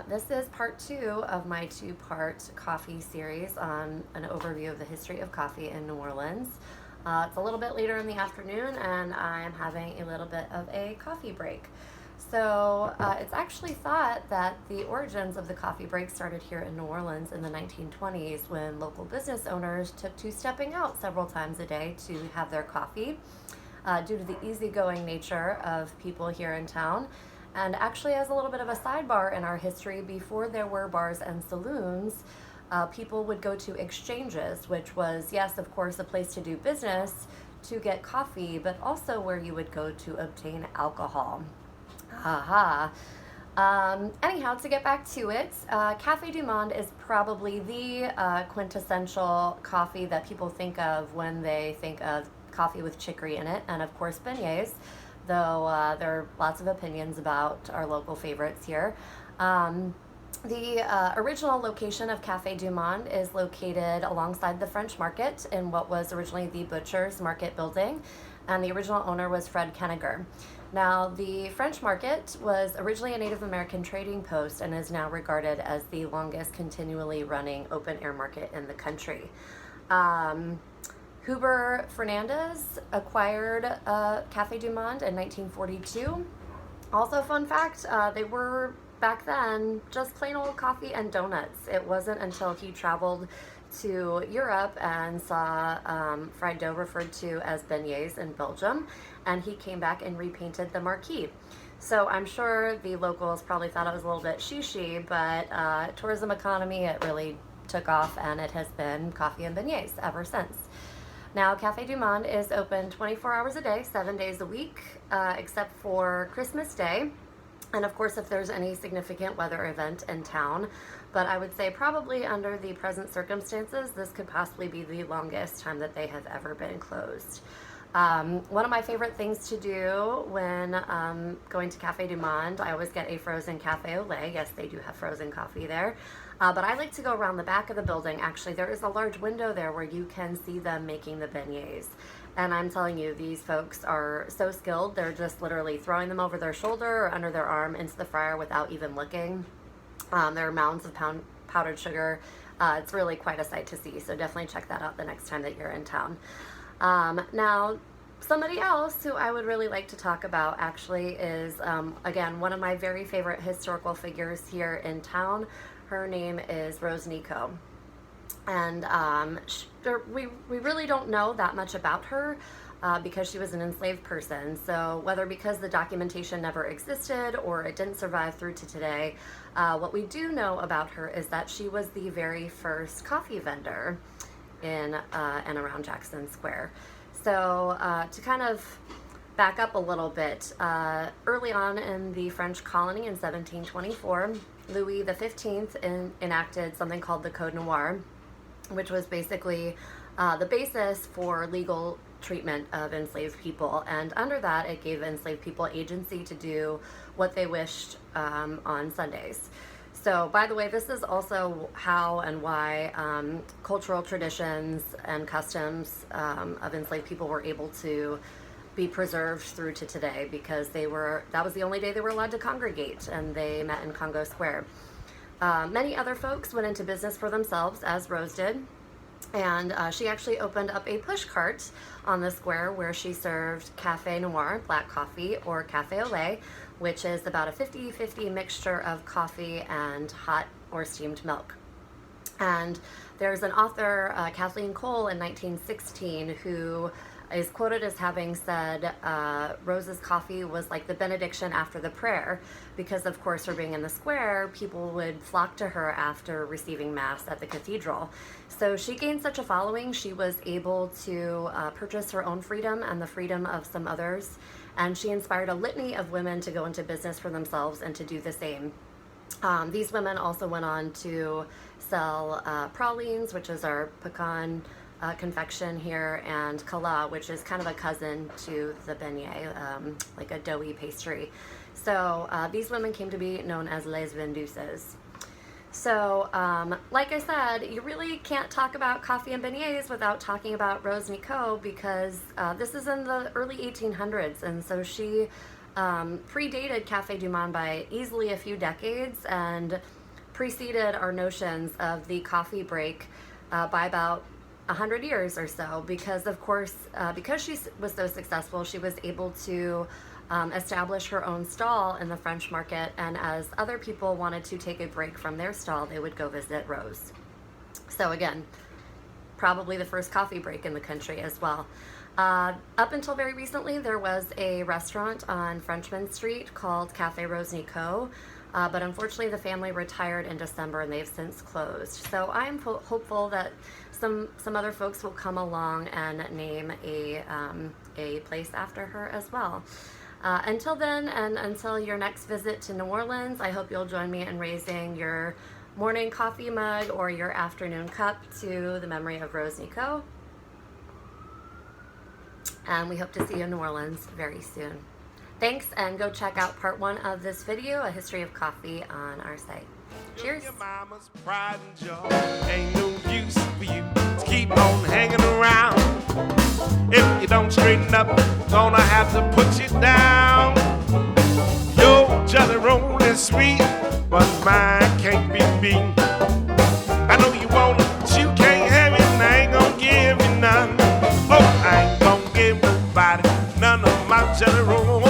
This is part two of my two-part coffee series on an overview of the history of coffee in New Orleans. It's a little bit later in the afternoon, and I'm having a little bit of a coffee break. It's actually thought that the origins of the coffee break started here in New Orleans in the 1920s when local business owners took to stepping out several times a day to have their coffee due to the easygoing nature of people here in town. And actually, as a little bit of a sidebar in our history, before there were bars and saloons, people would go to exchanges, which was, yes, of course, a place to do business to get coffee, but also where you would go to obtain alcohol. Haha. Anyhow, to get back to it, Café du Monde is probably the quintessential coffee that people think of when they think of coffee with chicory in it, and of course beignets, though there are lots of opinions about our local favorites here. The original location of Café du Monde is located alongside the French Market in what was originally the Butcher's Market building, and the original owner was Fred Kenneger. Now, the French Market was originally a Native American trading post and is now regarded as the longest continually running open-air market in the country. Huber Fernandez acquired Café du Monde in 1942. Also, fun fact, they were back then just plain old coffee and donuts. It wasn't until he traveled to Europe and saw fried dough referred to as beignets in Belgium, and he came back and repainted the marquee. So I'm sure the locals probably thought it was a little bit shishi, but tourism economy, it really took off, and it has been coffee and beignets ever since. Now, Café du Monde is open 24 hours a day, 7 days a week, except for Christmas Day. And of course, if there's any significant weather event in town. But I would say probably under the present circumstances, this could possibly be the longest time that they have ever been closed. One of my favorite things to do when going to Café du Monde, I always get a frozen cafe au lait. Yes, they do have frozen coffee there. But I like to go around the back of the building. Actually, there is a large window there where you can see them making the beignets. And I'm telling you, these folks are so skilled. They're just literally throwing them over their shoulder or under their arm into the fryer without even looking. There are mounds of powdered sugar. It's really quite a sight to see. So definitely check that out the next time that you're in town. Now, somebody else who I would really like to talk about actually is, again, one of my very favorite historical figures here in town. Her name is Rose Nicaud. And we really don't know that much about her because she was an enslaved person. So whether because the documentation never existed or it didn't survive through to today, what we do know about her is that she was the very first coffee vendor in and around Jackson Square. So to kind of back up a little bit, early on in the French colony in 1724, Louis XV enacted something called the Code Noir, which was basically the basis for legal treatment of enslaved people. And under that, it gave enslaved people agency to do what they wished on Sundays. So, by the way, this is also how and why cultural traditions and customs of enslaved people were able to be preserved through to today, because that was the only day they were allowed to congregate, and they met in Congo Square. Many other folks went into business for themselves, as Rose did, and she actually opened up a push cart on the square where she served Café Noir, black coffee, or Café au lait, which is about a 50-50 mixture of coffee and hot or steamed milk. And there's an author, Kathleen Cole, in 1916, who is quoted as having said Rose's coffee was like the benediction after the prayer, because of course, her being in the square, people would flock to her after receiving mass at the cathedral. So she gained such a following, she was able to purchase her own freedom and the freedom of some others, and she inspired a litany of women to go into business for themselves and to do the same. These women also went on to sell pralines, which is our pecan confection here, and kala, which is kind of a cousin to the beignet, like a doughy pastry. So these women came to be known as les vendeuses. So, like I said, you really can't talk about coffee and beignets without talking about Rose Nicaud, because this is in the early 1800s, and so she predated Café du Monde by easily a few decades and preceded our notions of the coffee break by about 100 years or so, because of course, because she was so successful, she was able to establish her own stall in the French market, and as other people wanted to take a break from their stall, they would go visit Rose. So again, probably the first coffee break in the country as well. Up until very recently, there was a restaurant on Frenchmen Street called Café Rose Nicaud, but unfortunately the family retired in December and they've since closed. So I'm hopeful that some other folks will come along and name a place after her as well. Until then, and until your next visit to New Orleans, I hope you'll join me in raising your morning coffee mug or your afternoon cup to the memory of Rose Nicaud. And we hope to see you in New Orleans very soon. Thanks, and go check out part 1 of this video, A History of Coffee, on our site. Cheers. Your mama's pride and joy. Ain't no use for you to keep on hanging around. If you don't straighten up, gonna have to put you down. Your jelly roll is sweet, but mine can't be beat. I know you want it, but you can't have it, and I ain't gonna give you none. Oh, I ain't gonna give nobody none of my jelly roll.